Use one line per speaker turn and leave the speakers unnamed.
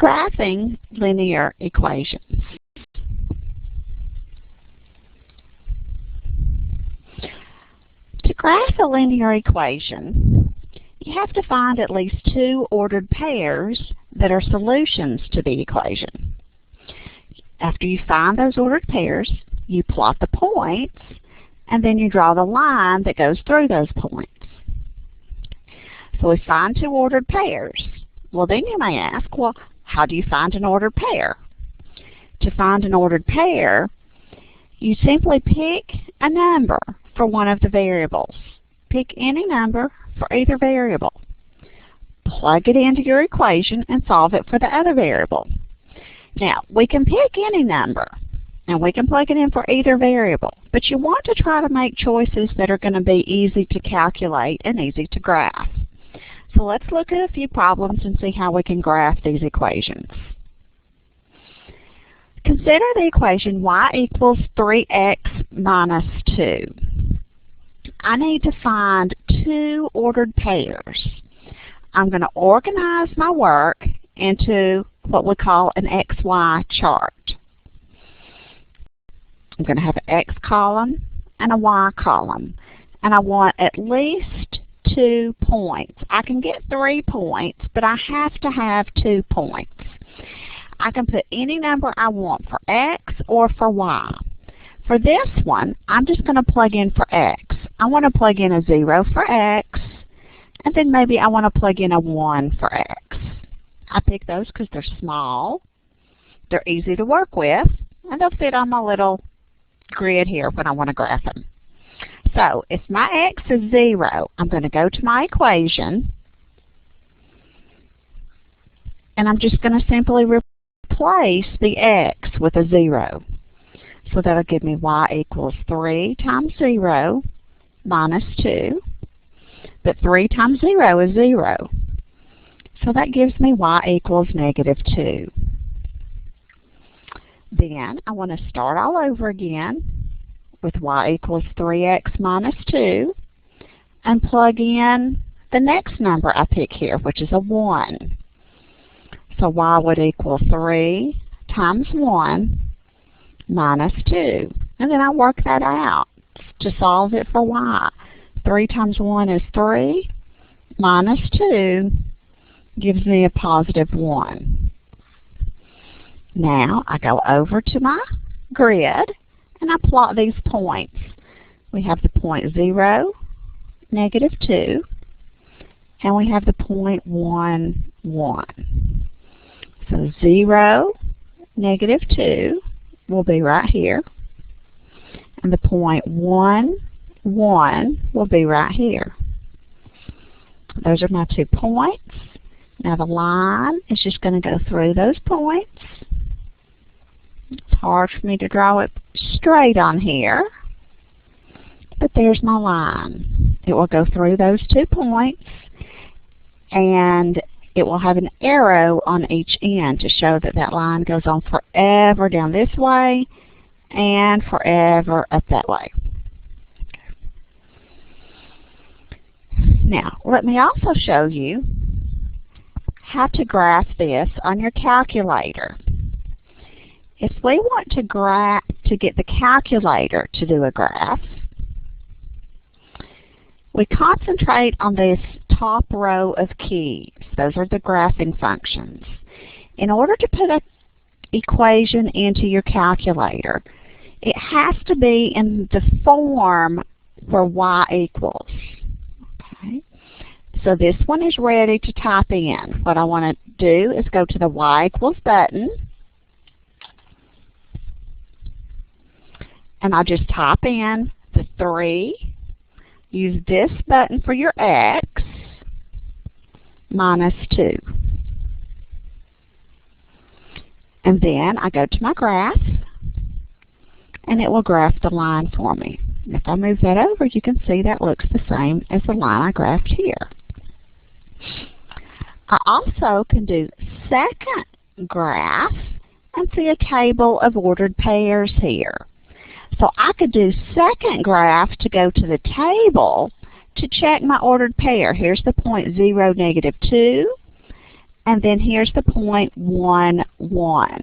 Graphing linear equations. To graph a linear equation, you have to find at least two ordered pairs that are solutions to the equation. After you find those ordered pairs, you plot the points, and then you draw the line that goes through those points. So we find two ordered pairs. Well, then you may ask, well, how do you find an ordered pair? To find an ordered pair, you simply pick a number for one of the variables. Pick any number for either variable. Plug it into your equation and solve it for the other variable. Now, we can pick any number, and we can plug it in for either variable, but you want to try to make choices that are going to be easy to calculate and easy to graph. So let's look at a few problems and see how we can graph these equations. Consider the equation y equals 3x minus 2. I need to find two ordered pairs. I'm going to organize my work into what we call an XY chart. I'm going to have an X column and a Y column, and I want at least 2 points. I can get 3 points, but I have to have 2 points. I can put any number I want for X or for Y. For this one, I'm just going to plug in for X. I want to plug in a 0 for X, and then maybe I want to plug in a 1 for X. I pick those because they're small, they're easy to work with, and they'll fit on my little grid here when I want to graph them. So if my X is 0, I'm going to go to my equation, and I'm just going to simply replace the X with a 0. So that'll give me y equals 3 times 0 minus 2. But 3 times 0 is 0. So that gives me y equals negative 2. Then I want to start all over again with y equals 3x minus 2 and plug in the next number I pick here, which is a 1. So y would equal 3 times 1 minus 2. And then I work that out to solve it for y. 3 times 1 is 3, minus 2 gives me a positive 1. Now I go over to my grid and I plot these points. We have the point 0, negative 2, and we have the point 1, 1. So 0, negative 2 will be right here, and the point 1, 1 will be right here. Those are my 2 points. Now the line is just going to go through those points. It's hard for me to draw it straight on here, but there's my line. It will go through those 2 points, and it will have an arrow on each end to show that that line goes on forever down this way and forever up that way. Now, let me also show you how to graph this on your calculator. If we want to get the calculator to do a graph, we concentrate on this top row of keys. Those are the graphing functions. In order to put an equation into your calculator, it has to be in the form where y equals. Okay. So this one is ready to type in. What I want to do is go to the y equals button, and I'll just type in the 3. Use this button for your X, minus 2. And then I go to my graph, and it will graph the line for me. If I move that over, you can see that looks the same as the line I graphed here. I also can do second graph and see a table of ordered pairs here. So I could do second graph to go to the table to check my ordered pair. Here's the point 0, negative 2, And then here's the point 1, 1.